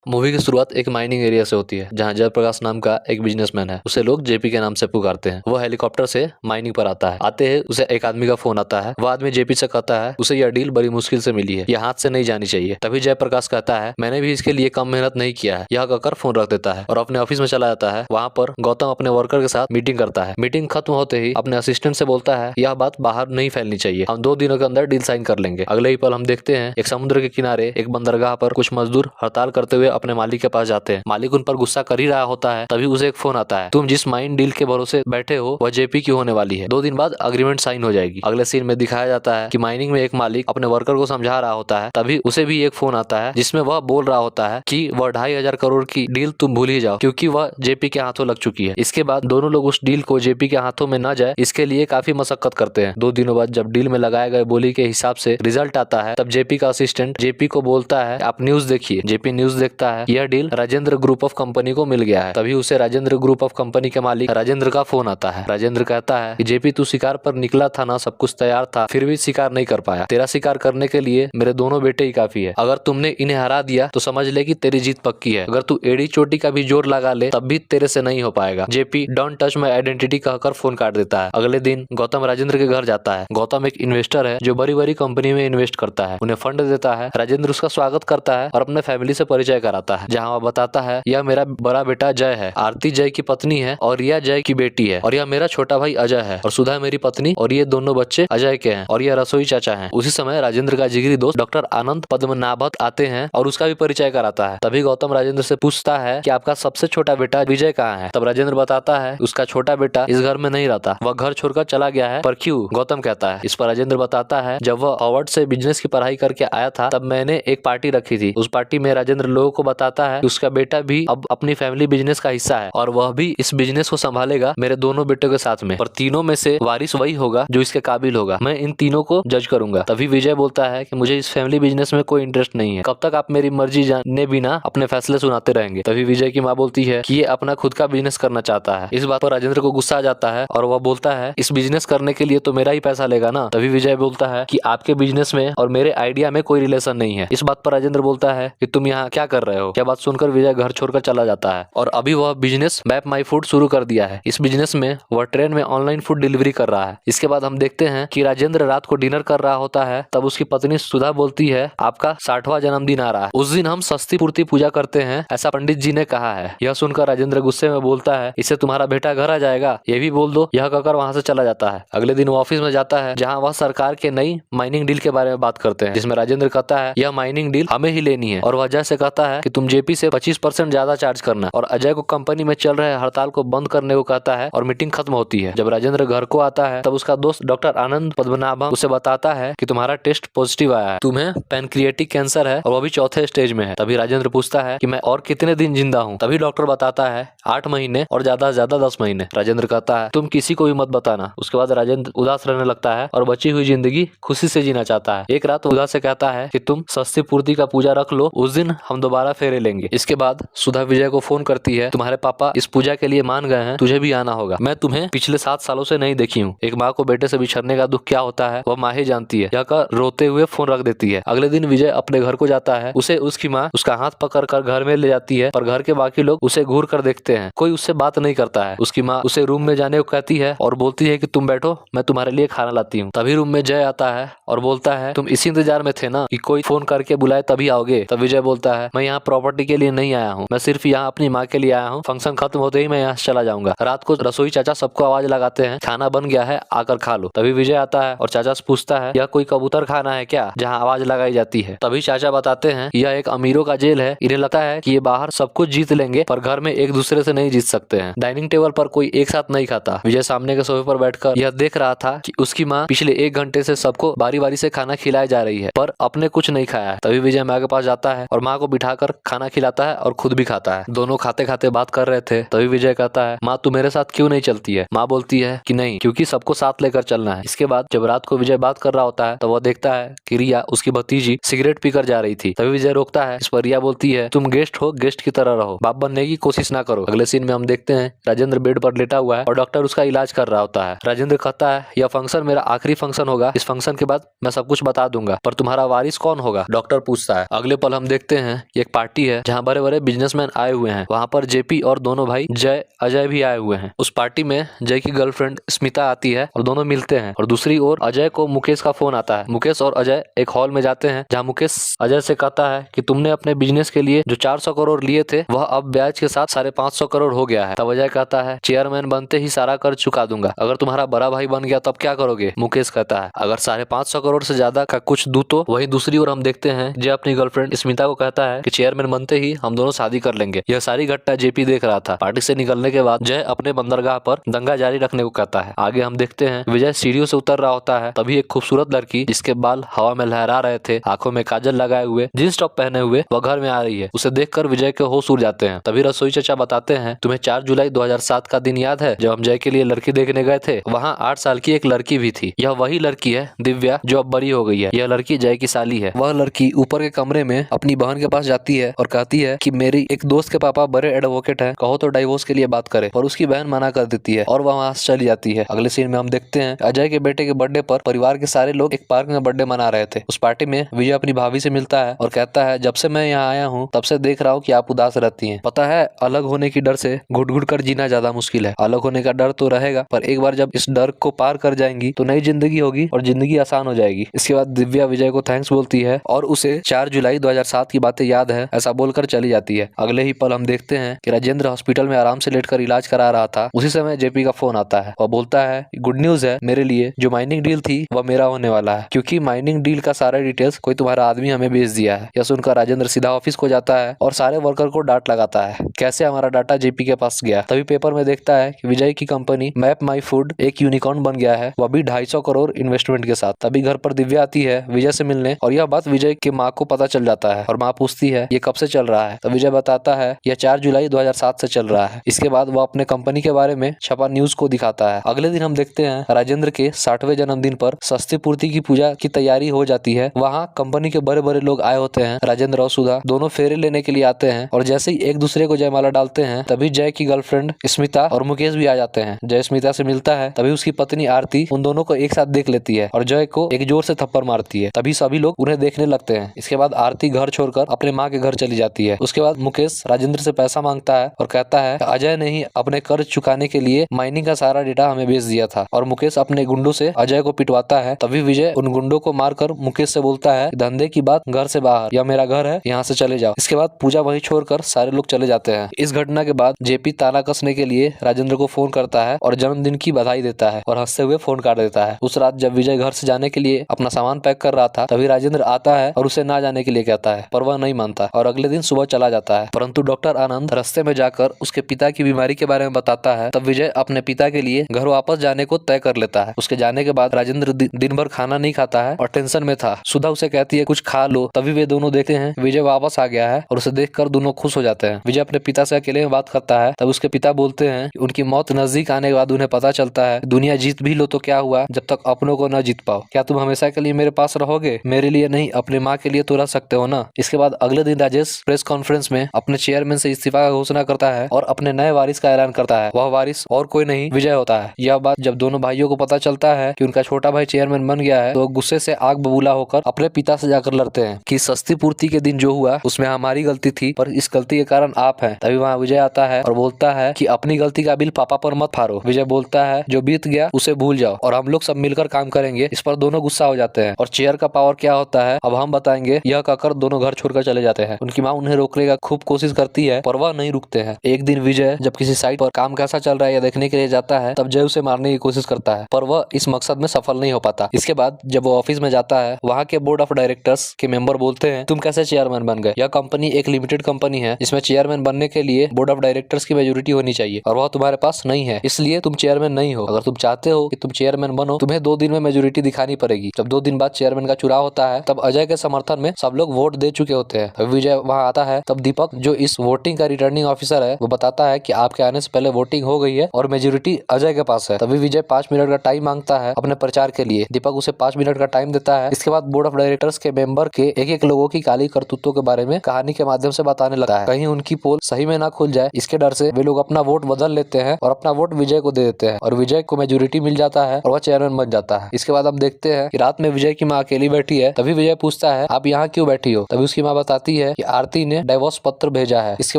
Movie की शुरुआत एक माइनिंग एरिया से होती है जहां जयप्रकाश नाम का एक बिजनेसमैन है। उसे लोग जेपी के नाम से पुकारते हैं। वो हेलीकॉप्टर से माइनिंग पर आता है। आते ही उसे एक आदमी का फोन आता है। वो आदमी जेपी से कहता है उसे यह डील बड़ी मुश्किल से मिली है, यह हाथ से नहीं जानी चाहिए। तभी जयप्रकाश कहता है मैंने भी इसके लिए कम मेहनत नहीं किया है। यह कहकर फोन रख देता है और अपने ऑफिस में चला जाता है। वहाँ पर गौतम अपने वर्कर के साथ मीटिंग करता है। मीटिंग खत्म होते ही अपने असिस्टेंट से बोलता है यह बात बाहर नहीं फैलनी चाहिए, हम 2 दिनों के अंदर डील साइन कर लेंगे। अगले ही पल हम देखते हैं एक समुद्र के किनारे एक बंदरगाह पर कुछ मजदूर हड़ताल करते हुए अपने मालिक के पास जाते हैं। मालिक उन पर गुस्सा कर ही रहा होता है। तभी उसे एक फोन आता है, तुम जिस माइन डील के भरोसे बैठे हो वह जेपी की होने वाली है। 2 दिन बाद अग्रीमेंट साइन हो जाएगी। अगले सीन में दिखाया जाता है कि माइनिंग में एक मालिक अपने वर्कर को समझा रहा होता है। तभी उसे भी एक फोन आता है जिसमें वह बोल रहा होता है कि वह 2,500 करोड़ की डील तुम भूल ही जाओ क्योंकि वह जेपी के हाथों लग चुकी है। इसके बाद दोनों लोग उस डील को जेपी के हाथों में न जाए इसके लिए काफी मशक्कत करते हैं। 2 दिनों बाद जब डील में लगाए गए बोली के हिसाब से रिजल्ट आता है तब जेपी का असिस्टेंट जेपी को बोलता है आप न्यूज देखिए। जेपी न्यूज देखता है, यह deal Rajendra group of company को मिल गया है। तभी उसे राजेंद्र ग्रुप ऑफ कंपनी के मालिक राजेंद्र का फोन आता है। राजेंद्र कहता है कि जेपी तू शिकार पर निकला था ना, सब कुछ तैयार था, फिर भी शिकार नहीं कर पाया। तेरा शिकार करने के लिए मेरे दोनों बेटे ही काफी है। अगर तुमने इन्हें हरा दिया तो समझ ले कि तेरी जीत पक्की है। अगर तू एड़ी चोटी का भी जोर लगा ले तब भी तेरे से नहीं हो पाएगा। JP don't touch my identity कहकर फोन काट देता है। अगले दिन गौतम राजेंद्र के घर जाता है। गौतम एक इन्वेस्टर है जो बड़ी बड़ी कंपनी में इन्वेस्ट करता है, उन्हें फंड देता है। राजेंद्र उसका स्वागत करता है और अपने फैमिली से परिचय कराता है, जहाँ वह बताता है यह मेरा बड़ा बेटा जय है, आरती जय की पत्नी है और रिया जय की बेटी है, और यह मेरा छोटा भाई अजय है, और सुधा मेरी पत्नी, और ये दोनों बच्चे अजय के हैं, और यह रसोई चाचा हैं। उसी समय राजेंद्र का जिगरी दोस्त डॉक्टर आनंद पद्मनाभत आते हैं और उसका भी परिचय कराता है। तभी गौतम राजेंद्र से पूछता है कि आपका सबसे छोटा बेटा विजय कहाँ है। तब राजेंद्र बताता है उसका छोटा बेटा इस घर में नहीं रहता, वह घर छोड़कर चला गया है। पर क्यों? गौतम कहता है। इस पर राजेंद्र बताता है जब वह हार्वर्ड से बिजनेस की पढ़ाई करके आया था तब मैंने एक पार्टी रखी थी। उस पार्टी में राजेंद्र लोगों को बताता है कि उसका बेटा भी अब अपनी फैमिली बिजनेस का हिस्सा है और वह भी इस बिजनेस को संभालेगा मेरे दोनों बेटों के साथ में, पर तीनों में से वारिस वही होगा जो इसके काबिल होगा। मैं इन तीनों को जज करूंगा। तभी विजय बोलता है कि मुझे इस फैमिली बिजनेस में कोई इंटरेस्ट नहीं है, कब तक आप मेरी मर्जी जाने बिना अपने फैसले सुनाते रहेंगे। तभी विजय की माँ बोलती है कि ये अपना खुद का बिजनेस करना चाहता है। इस बात पर राजेंद्र को गुस्सा आ जाता है और वह बोलता है इस बिजनेस करने के लिए तो मेरा ही पैसा लेगा ना। तभी विजय बोलता है कि आपके बिजनेस में और मेरे आइडिया में कोई रिलेशन नहीं है। इस बात पर राजेंद्र बोलता है कि तुम यहाँ क्या कर रहे हो। क्या बात सुनकर विजय घर छोड़कर चला जाता है और अभी वह बिजनेस मैप माई फूड शुरू कर दिया है। इस बिजनेस में वह ट्रेन में ऑनलाइन फूड डिलीवरी कर रहा है। इसके बाद हम देखते हैं कि राजेंद्र रात को डिनर कर रहा होता है। तब उसकी पत्नी सुधा बोलती है आपका 60वां जन्मदिन आ रहा है, उस दिन हम सस्ती पूर्ति पूजा करते हैं, ऐसा पंडित जी ने कहा है। यह सुनकर राजेंद्र गुस्से में बोलता है इससे तुम्हारा बेटा घर आ जाएगा, ये भी बोल दो। यह कहकर वहां से चला जाता है। अगले दिन वो ऑफिस में जाता है जहाँ वह सरकार के नई माइनिंग डील के बारे में बात करते हैं, जिसमें राजेंद्र कहता है यह माइनिंग डील हमें ही लेनी है और वह अजय से कहता है कि तुम जेपी से 25% ज्यादा चार्ज करना, और अजय को कंपनी में चल रहे हड़ताल को बंद करने को कहता है और मीटिंग खत्म होती है। जब राजेंद्र घर को आता है तब उसका दोस्त डॉक्टर आनंद पद्मनाभम उसे बताता है कि तुम्हारा टेस्ट पॉजिटिव आया है, तुम्हें पैनक्रिएटिक कैंसर है और वो भी 4थे स्टेज में है। तभी राजेंद्र पूछता है कि मैं और कितने दिन जिंदा हूँ। तभी डॉक्टर बताता है 8 महीने और ज्यादा से ज्यादा 10 महीने। राजेंद्र कहता है तुम किसी को भी मत बताना। उसके बाद राजेंद्र उदास रहने लगता है और बची हुई जिंदगी खुशी से जीना चाहता है। एक रात उदास से कहता है कि तुम सस्ती पूर्ति का पूजा रख लो, उस दिन हम दोबारा फेरे लेंगे। इसके बाद सुधा विजय को फोन करती है तुम्हारे पापा इस पूजा के लिए मान गए हैं, तुझे भी आना होगा। मैं तुम्हें पिछले 7 सालों से नहीं देखी हूँ। एक माँ को बेटे से बिछड़ने का दुख क्या होता है वह माँ ही जानती है। यह कर रोते हुए फोन रख देती है। अगले दिन विजय अपने घर को जाता है। उसे उसकी माँ उसका हाथ पकड़ कर घर में ले जाती है, पर घर के बाकी लोग उसे घूर कर देखते हैं। कोई उससे बात नहीं करता है। उसकी माँ उसे रूम में जाने को कहती है और बोलती है कि तुम बैठो, मैं तुम्हारे लिए खाना लाती हूँ। तभी रूम में जय आता है और बोलता है तुम इसी इंतजार में थे ना कि कोई फोन करके बुलाए तभी आओगे। तब विजय बोलता है मैं यहाँ प्रॉपर्टी के लिए नहीं आया हूँ, मैं सिर्फ यहाँ अपनी माँ के लिए आया हूँ। फंक्शन खत्म होते ही मैं यहाँ से चला जाऊंगा। रात को रसोई चाचा सबको आवाज लगाते हैं खाना बन गया है, आकर खा लो। तभी विजय आता है और चाचा से पूछता है यह कोई कबूतर खाना है क्या जहाँ आवाज लगाई जाती है। तभी चाचा बताते हैं यह एक अमीरों का जेल है, इन्हें लगता है कि ये बाहर सब कुछ जीत लेंगे पर घर में एक दूसरे से नहीं जीत सकते हैं। डाइनिंग टेबल पर कोई एक साथ नहीं खाता। विजय सामने के सोफे पर बैठकर यह देख रहा था कि उसकी माँ पिछले 1 घंटे से सबको बारी बारी से खाना खिलाए जा रही है पर अपने कुछ नहीं खाया है। तभी विजय माँ के पास जाता है और माँ को बिठाकर खाना खिलाता है और खुद भी खाता है। दोनों खाते खाते बात कर रहे थे। तभी विजय कहता है माँ तू मेरे साथ क्यों नहीं चलती है। माँ बोलती है कि नहीं, क्योंकि सबको साथ लेकर चलना है। इसके बाद जब रात को विजय बात कर रहा होता है तो वह देखता है कि रिया उसकी भतीजी सिगरेट पीकर जा रही थी। तभी विजय रोकता है। इस पर रिया बोलती है तुम गेस्ट हो, गेस्ट की तरह रहो, बाप बनने की कोशिश ना करो। अगले सीन में हम देखते हैं राजेंद्र बेड पर लेटा हुआ है और डॉक्टर उसका इलाज कर रहा होता है। राजेंद्र कहता है यह फंक्शन मेरा आखिरी फंक्शन होगा, इस फंक्शन के बाद मैं सब कुछ बता दूंगा, पर तुम्हारा वारिस कौन होगा। डॉक्टर पूछता है। अगले पल हम देखते हैं एक एक पार्टी है जहाँ बड़े बड़े बिजनेसमैन आए हुए हैं। वहाँ पर जेपी और दोनों भाई जय अजय भी आए हुए हैं। उस पार्टी में जय की गर्लफ्रेंड स्मिता आती है और दोनों मिलते हैं। और दूसरी ओर अजय को मुकेश का फोन आता है। मुकेश और अजय एक हॉल में जाते हैं जहाँ मुकेश अजय से कहता है कि तुमने अपने बिजनेस के लिए जो 400 करोड़ लिए थे वह अब ब्याज के साथ 550 करोड़ हो गया है। तब अजय कहता है चेयरमैन बनते ही सारा कर्ज चुका दूंगा। अगर तुम्हारा बड़ा भाई बन गया तब क्या करोगे? मुकेश कहता है अगर 550 करोड़ से ज्यादा का कुछ दूं तो। वहीं दूसरी ओर हम देखते हैं जय अपनी गर्लफ्रेंड स्मिता को कहता है कि चेयरमैन बनते ही हम दोनों शादी कर लेंगे। यह सारी घटना जेपी देख रहा था। पार्टी से निकलने के बाद जय अपने बंदरगाह पर दंगा जारी रखने को कहता है। आगे हम देखते हैं विजय सीढ़ियों से उतर रहा होता है। तभी एक खूबसूरत लड़की जिसके बाल हवा में लहरा रहे थे, आंखों में काजल लगाए हुए, जींस टॉप पहने हुए वह घर में आ रही है। उसे देखकर विजय के होश उड़ जाते हैं। तभी रसोई चचा बताते हैं तुम्हें 4 जुलाई 2007 का दिन याद है जब हम जय के लिए लड़की देखने गए थे? वहाँ 8 साल की एक लड़की भी थी। यह वही लड़की है दिव्या जो अब बड़ी हो गई है। यह लड़की जय की साली है। वह लड़की ऊपर के कमरे में अपनी बहन के पास जाती है और कहती है कि मेरी एक दोस्त के पापा बड़े एडवोकेट हैं, कहो तो डाइवोर्स के लिए बात करे। और उसकी बहन मना कर देती है और वह वहाँ से चली जाती है। अगले सीन में हम देखते हैं अजय के बेटे के बर्थडे पर परिवार के सारे लोग एक पार्क में बर्थडे मना रहे थे। उस पार्टी में विजय अपनी भाभी से मिलता है और कहता है जब से मैं यहाँ आया हूँ तब से देख रहा हूँ कि आप उदास रहती हैं। पता है अलग होने की डर से घुट घुट कर जीना ज्यादा मुश्किल है। अलग होने का डर तो रहेगा पर एक बार जब इस डर को पार कर जाएंगी तो नई जिंदगी होगी और जिंदगी आसान हो जाएगी। इसके बाद दिव्या विजय को थैंक्स बोलती है और उसे 4 जुलाई 2007 की बातें याद है ऐसा बोलकर चली जाती है। अगले ही पल हम देखते हैं कि राजेंद्र हॉस्पिटल में आराम से लेटकर इलाज करा रहा था। उसी समय जेपी का फोन आता है। वह बोलता है गुड न्यूज है मेरे लिए, जो माइनिंग डील थी वह मेरा होने वाला है क्योंकि माइनिंग डील का सारा डिटेल्स कोई तुम्हारा आदमी हमें भेज दिया है। यह सुनकर राजेंद्र सीधा ऑफिस को जाता है और सारे वर्कर को डांट लगाता है कैसे हमारा डाटा जेपी के पास गया। तभी पेपर में देखता है कि विजय की कंपनी मैप माई फूड एक यूनिकॉर्न बन गया है, वह भी 250 करोड़ इन्वेस्टमेंट के साथ। तभी घर पर दिव्या आती है विजय से मिलने और यह बात विजय की माँ को पता चल जाता है और माँ पूछती है ये कब से चल रहा है? तो विजय बताता है यह 4 जुलाई 2007 से चल रहा है। इसके बाद वह अपने कंपनी के बारे में छपा न्यूज को दिखाता है। अगले दिन हम देखते हैं राजेंद्र के 60वें जन्मदिन पर सस्ती पूर्ति की पूजा की तैयारी हो जाती है। वहाँ कंपनी के बड़े बड़े लोग आए होते हैं। राजेंद्र और सुधा दोनों फेरे लेने के लिए आते हैं और जैसे ही एक दूसरे को जयमाला डालते हैं तभी जय की गर्लफ्रेंड स्मिता और मुकेश भी आ जाते हैं। जय स्मिता से मिलता है तभी उसकी पत्नी आरती उन दोनों को एक साथ देख लेती है और जय को एक जोर से थप्पड़ मारती है। तभी सभी लोग उन्हें देखने लगते हैं। इसके बाद आरती घर छोड़कर अपने माँ के घर चली जाती है। उसके बाद मुकेश राजेंद्र से पैसा मांगता है और कहता है अजय ने ही अपने कर्ज चुकाने के लिए माइनिंग का सारा डेटा हमें भेज दिया था और मुकेश अपने गुंडों से अजय को पिटवाता है। तभी विजय उन गुंडों को मारकर मुकेश से बोलता है धंधे की बात घर से बाहर, यह मेरा घर है, यहाँ से चले जाओ। इसके बाद पूजा वहीं छोड़कर सारे लोग चले जाते हैं। इस घटना के बाद जेपी ताला कसने के लिए राजेंद्र को फोन करता है और जन्मदिन की बधाई देता है और हंसते हुए फोन काट देता है। उस रात जब विजय घर से जाने के लिए अपना सामान पैक कर रहा था तभी राजेंद्र आता है और उसे ना जाने के लिए कहता है पर वह नहीं मानता और अगले दिन सुबह चला जाता है। परंतु डॉक्टर आनंद रास्ते में जाकर उसके पिता की बीमारी के बारे में बताता है। तब विजय अपने पिता के लिए घर वापस जाने को तय कर लेता है। उसके जाने के बाद राजेंद्र दिन भर खाना नहीं खाता है और टेंशन में था। सुधा उसे कहती है कुछ खा लो। तभी वे दोनों देखते हैं विजय वापस आ गया है और उसे देखकर दोनों खुश हो जाते हैं। विजय अपने पिता से अकेले में बात करता है। तब उसके पिता बोलते हैं कि उनकी मौत नजदीक आने के बाद उन्हें पता चलता है दुनिया जीत भी लो तो क्या हुआ जब तक अपनों को न जीत पाओ। क्या तुम हमेशा के लिए मेरे पास रहोगे? मेरे लिए नहीं अपनी माँ के लिए तो रह सकते हो ना। इसके बाद अगले दिन राजेश प्रेस कॉन्फ्रेंस में अपने चेयरमैन से इस्तीफा का घोषणा करता है और अपने नए वारिस का ऐलान करता है। वह वारिस और कोई नहीं विजय होता है। यह बात जब दोनों भाइयों को पता चलता है कि उनका छोटा भाई चेयरमैन बन गया है तो गुस्से से आग बबूला होकर अपने पिता से जाकर लड़ते हैं कि सस्ती पूर्ति के दिन जो हुआ उसमें हमारी गलती थी पर इस गलती के कारण आप हैं। तभी वहाँ विजय आता है और बोलता है कि अपनी गलती का बिल पापा पर मत फाड़ो। विजय बोलता है जो बीत गया उसे भूल जाओ और हम लोग सब मिलकर काम करेंगे। इस पर दोनों गुस्सा हो जाते हैं और चेयर का पावर क्या होता है अब हम बताएंगे। यह कहकर दोनों घर छोड़कर चले जाते हैं। उनकी माँ उन्हें रोकने का खूब कोशिश करती है पर वह नहीं रुकते हैं। एक दिन विजय जब किसी साइट पर काम कैसा चल रहा है या देखने के लिए जाता है तब जय उसे मारने की कोशिश करता है पर वह इस मकसद में सफल नहीं हो पाता। इसके बाद जब वो ऑफिस में जाता है वहाँ के बोर्ड ऑफ डायरेक्टर्स के मेंबर बोलते हैं तुम कैसे चेयरमैन बन गए? यह कंपनी एक लिमिटेड कंपनी है जिसमें चेयरमैन बनने के लिए बोर्ड ऑफ डायरेक्टर्स की मेजोरिटी होनी चाहिए और वह तुम्हारे पास नहीं है, इसलिए तुम चेयरमैन नहीं हो। अगर तुम चाहते हो कि तुम चेयरमैन बनो तुम्हें 2 दिन में मेजोरिटी दिखानी पड़ेगी। जब 2 दिन बाद चेयरमैन का चुनाव होता है तब अजय के समर्थन में सब लोग वोट दे चुके होते हैं। तब विजय वहाँ आता है। तब दीपक जो इस वोटिंग का रिटर्निंग ऑफिसर है वो बताता है कि आपके आने से पहले वोटिंग हो गई है और मेजोरिटी अजय के पास है। तभी विजय 5 मिनट का टाइम मांगता है अपने प्रचार के लिए। दीपक उसे 5 मिनट का टाइम देता है। इसके बाद बोर्ड ऑफ डायरेक्टर्स के मेंबर के एक लोगों की काली करतूतों के बारे में कहानी के माध्यम से बताने लगता है। कहीं उनकी पोल सही में ना खुल जाए इसके डर से वे लोग अपना वोट बदल लेते हैं और अपना वोट विजय को दे देते हैं और विजय को मेजोरिटी मिल जाता है और वह चेयरमैन बन जाता है। इसके बाद हम देखते हैं कि रात में विजय की माँ अकेली बैठी है। तभी विजय पूछता है आप यहाँ क्यों बैठी हो? तभी उसकी माँ बताती है कि आरती ने डाइवोर्स पत्र भेजा है। इसके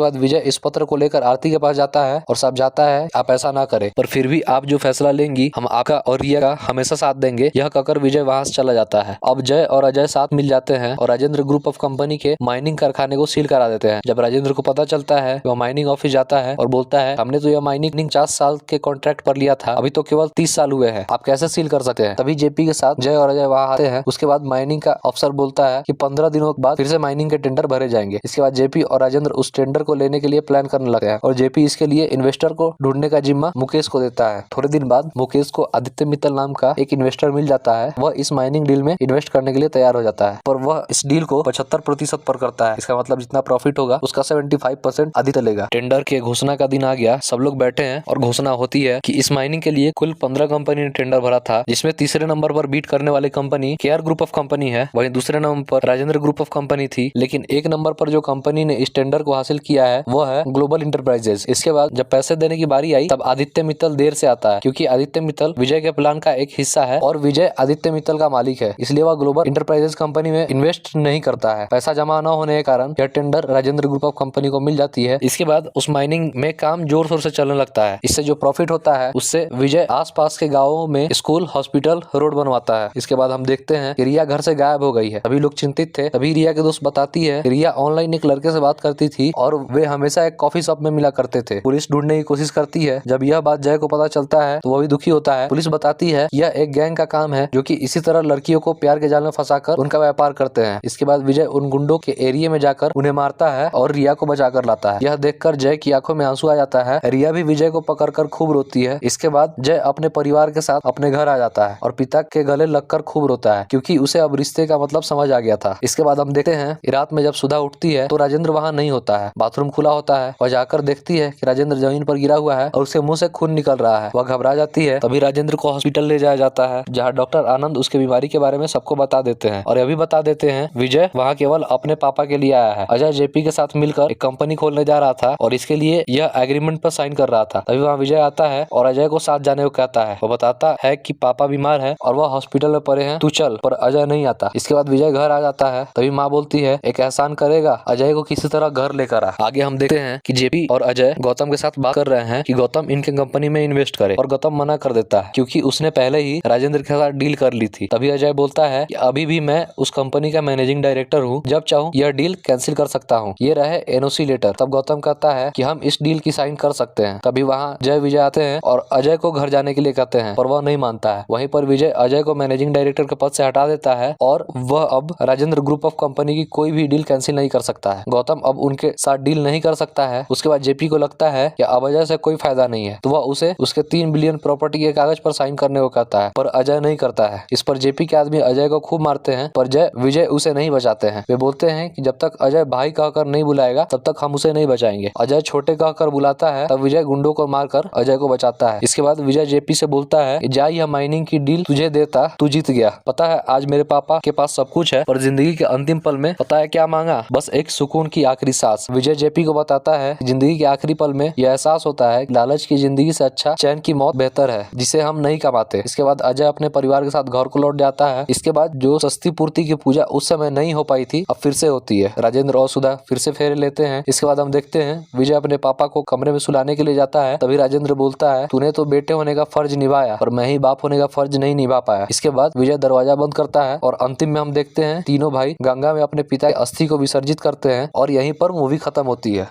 बाद विजय इस पत्र को लेकर आरती के पास जाता है और समझाता है आप ऐसा ना करें, पर फिर भी आप जो फैसला लेंगी हम आपका और रिया का हमेशा साथ देंगे। यह कहकर विजय वहां से चला जाता है। अब जय और अजय साथ मिल जाते हैं और राजेंद्र ग्रुप ऑफ कंपनी के माइनिंग कारखाने को सील करा देते हैं। जब राजेंद्र को पता चलता है वह माइनिंग ऑफिस जाता है और बोलता है हमने तो यह माइनिंग 50 साल के कॉन्ट्रैक्ट पर लिया था, अभी तो केवल 30 साल हुए हैं, आप कैसे सील कर सकते हैं। तभी जेपी के साथ जय और अजय वहां आते हैं। उसके बाद माइनिंग का अफसर बोलता है कि 15 दिनों के बाद फिर से माइनिंग के टेंडर भरे जाएंगे। इसके बाद जेपी और राजेंद्र उस टेंडर को लेने के लिए प्लान करने लगते हैं और जेपी इसके लिए इन्वेस्टर को ढूंढने का जिम्मा मुकेश को देता है। थोड़े दिन बाद मुकेश को आदित्य मित्तल नाम का एक इन्वेस्टर मिल जाता है। वह इस माइनिंग डील में इन्वेस्ट करने के लिए तैयार हो जाता है, पर वह इस डील को 75% पर करता है। इसका मतलब जितना प्रॉफिट होगा उसका 75% आदित्य लेगा। टेंडर के घोषणा का दिन आ गया। सब लोग बैठे हैं और घोषणा होती है कि इस माइनिंग के लिए कुल 15 कंपनी ने टेंडर भरा था, जिसमें तीसरे नंबर पर बीट करने वाली company KR group of company है। वहीं दूसरे नंबर पर राजेंद्र ग्रुप ऑफ कंपनी थी, लेकिन एक नंबर पर जो कंपनी ने इस टेंडर को हासिल किया है वह है ग्लोबल इंटरप्राइजेज। इसके बाद जब पैसे देने की बारी आई तब आदित्य मित्तल देर से आता है, क्योंकि आदित्य मित्तल विजय के प्लान का एक हिस्सा है और विजय आदित्य मित्तल का मालिक है, इसलिए वह ग्लोबल इंटरप्राइजेज कंपनी में इन्वेस्ट नहीं करता है। पैसा जमा न होने के कारण यह tender Rajendra group of company को मिल जाती है। इसके बाद उस माइनिंग में काम जोर शोर से चलने लगता है। इससे जो प्रॉफिट होता है उससे विजय आसपास के गाँवों में स्कूल, हॉस्पिटल, रोड बनवाता है। इसके बाद हम देखते हैं कि रिया घर से गायब हो गई है। सभी लोग चिंतित थे। तभी रिया के दोस्त बताती है रिया ऑनलाइन एक लड़के से बात करती थी और वे हमेशा एक कॉफी शॉप में मिला करते थे। पुलिस ढूंढने की कोशिश करती है। जब यह बात जय को पता चलता है तो वह भी दुखी होता है। पुलिस बताती है यह एक गैंग का काम है जो कि इसी तरह लड़कियों को प्यार के जाल में फंसाकर उनका व्यापार करते हैं। इसके बाद विजय उन गुंडों के एरिया में जाकर उन्हें मारता है और रिया को बचा कर लाता है। यह देखकर जय की आंखों में आंसू आ जाता है। रिया भी विजय को पकड़कर खूब रोती है। इसके बाद जय अपने परिवार के साथ अपने घर आ जाता है और पिता के गले लगकर खूब रोता है, क्योंकि उसे अब रिश्ते का मतलब समझ आ गया था। इसके बाद हम देखते हैं रात में जब सुधा उठती है तो राजेंद्र वहां नहीं होता है। बाथरूम खुला होता है। वह जाकर देखती है कि राजेंद्र जमीन पर गिरा हुआ है और उसके मुंह से खून निकल रहा है। वह घबरा जाती है। तभी राजेंद्र को हॉस्पिटल ले जाया जाता है, जहाँ डॉक्टर आनंद उसके बीमारी के बारे में सबको बता देते हैं और यह भी बता देते हैं विजय वहाँ केवल अपने पापा के लिए आया है। अजय जेपी के साथ मिलकर एक कंपनी खोलने जा रहा था और इसके लिए यह एग्रीमेंट पर साइन कर रहा था। तभी वहाँ विजय आता है और अजय को साथ जाने को कहता है। वह बताता है कि पापा बीमार है और वह हॉस्पिटल में पड़े हैं, तू चल, पर अजय नहीं आता। इसके बाद विजय घर आ जाता है। तभी माँ बोलती है एक एहसान करेगा, अजय को किसी तरह घर लेकर आ। आगे हम देखते हैं कि जेपी और अजय गौतम के साथ बात कर रहे हैं कि गौतम इनके कंपनी में इन्वेस्ट करे, और गौतम मना कर देता है क्योंकि उसने पहले ही राजेंद्र के साथ डील कर ली थी। तभी अजय बोलता है कि अभी भी मैं उस कंपनी का मैनेजिंग डायरेक्टर हूँ, जब चाहूँ यह डील कैंसिल कर सकता हूँ, ये रहे एनओसी लेटर। तब गौतम कहता है कि हम इस डील की साइन कर सकते हैं। तभी वहाँ जय विजय आते हैं और अजय को घर जाने के लिए कहते हैं, पर वह नहीं मानता है। वहीं पर विजय अजय को मैनेजिंग डायरेक्टर के पद से हटा देता है और वह अब राजेंद्र ग्रुप ऑफ कंपनी की कोई भी डील कैंसिल नहीं कर सकता है। गौतम अब उनके साथ डील नहीं कर सकता है। उसके बाद जेपी को लगता है कि अब अजय से कोई फायदा नहीं है, तो वह उसे उसके 3 बिलियन प्रॉपर्टी के कागज पर साइन करने को कहता है, पर अजय नहीं करता है। इस पर जेपी के आदमी अजय को खूब मारते हैं, पर विजय उसे नहीं बचाते हैं। वे बोलते हैं कि जब तक अजय भाई कहकर नहीं बुलाएगा तब तक हम उसे नहीं बचाएंगे। अजय छोटे कहकर बुलाता है, तब विजय गुंडों को मारकर अजय को बचाता है। इसके बाद विजय जेपी से बोलता है जा, यह माइनिंग की डील तुझे देता, तू जीत गया। पता है आज मेरे पापा के पास सब कुछ है, पर जिंदगी के अंतिम पल में पता है क्या मांगा, बस एक सुकून की आखिरी सांस। विजय जेपी को बताता है जिंदगी के आखिरी पल में यह एहसास होता है लालच की जिंदगी से अच्छा चैन की मौत बेहतर है, जिसे हम नहीं कमाते। इसके बाद अजय अपने परिवार के साथ घर को लौट जाता है। इसके बाद जो सस्ती पूर्ति की पूजा उस समय नहीं हो पाई थी अब फिर से होती है। राजेंद्र और सुधा फिर से फेरे लेते हैं। इसके बाद हम देखते हैं विजय अपने पापा को कमरे में सुलाने के लिए जाता है। तभी राजेंद्र बोलता है तूने तो बेटे होने का फर्ज निभाया, पर मैं ही बाप होने का फर्ज नहीं निभा पाया। इसके बाद विजय दरवाजा बंद करता है और अंतिम में हम देखते हैं तीनों भाई गंगा में अपने पिता की अस्थि को विसर्जित करते हैं और यहीं पर मूवी खत्म होती है।